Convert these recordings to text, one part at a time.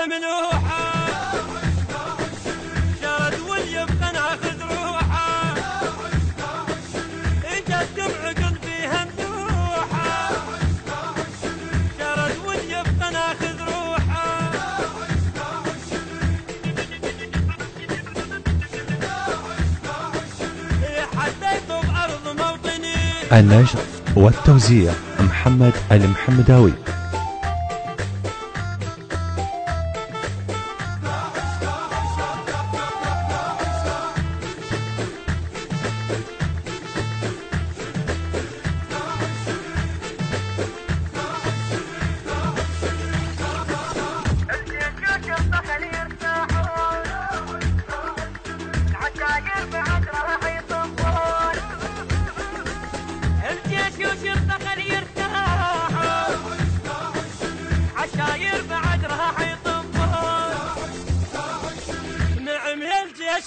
ممنوحة شرد واليبقى ناخذ روحه اجت دمع قلبي ممنوحة شرد واليبقى ناخذ روحه حديته بأرض موطني. النشر والتوزيع محمد المحمداوي.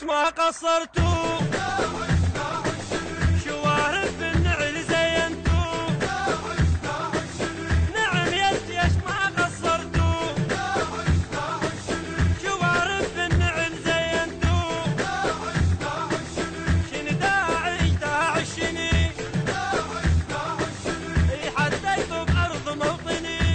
ما قصرتوا شوارب بالنعل زينتوا نعم يا الجيش ما قصرتوا شوارب بالنعل زينتوا شن داعش داعشني حديته بأرض موطني.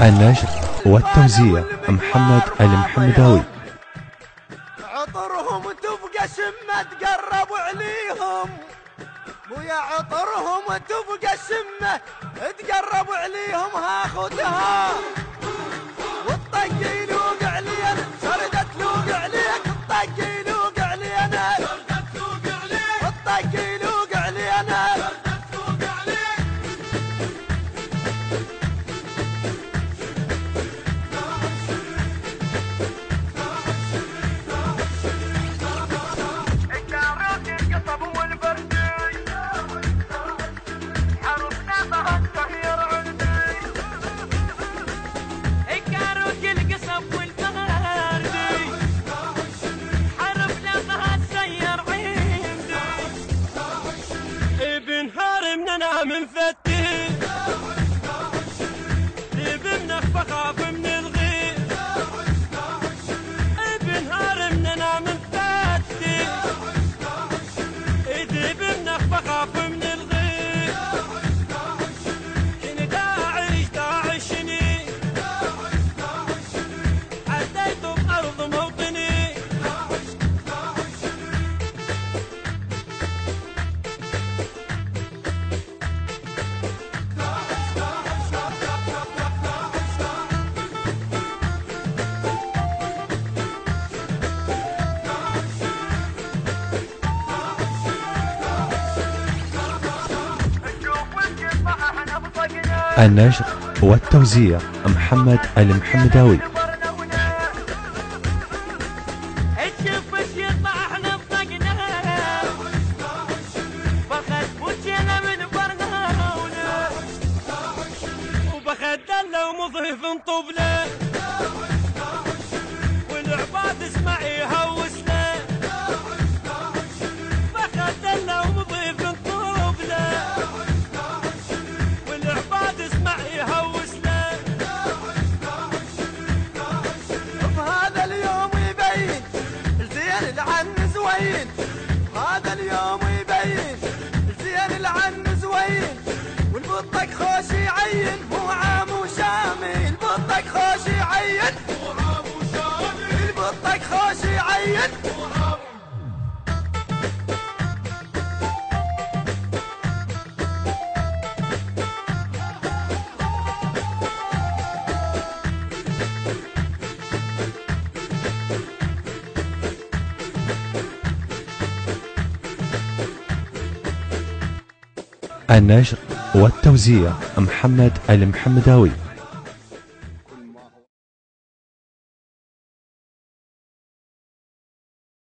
النشر والتوزيع محمد المحمداوي. عطرهم تبقى شمة تقربوا عليهم ويا عطرهم تبقى شمة تقربوا عليهم هاخدها والطق يلوق علينا شردت لوق عليك الطق يلوق علينا الطق يلوق علينا من فتي بمنخ بخاف من الغير بنهار مننا من فتي بمنخ بخاف من الغير شني داعش داعشني عديته بأرض موطني. النشر والتوزيع محمد المحمداوي. ومضيف طبله والعباد اسمعي هوسله بخدله ومضيف طبله والعباد اسمعي هوسله بهذا اليوم يبين زين العن زوين هذا اليوم يبين زين العن زوين والبطك خوش يعين مو عام وشامي البطك خوش يعين مو عام وشامي البطك خوش يعين مو عام. النشر والتوزيع محمد المحمداوي.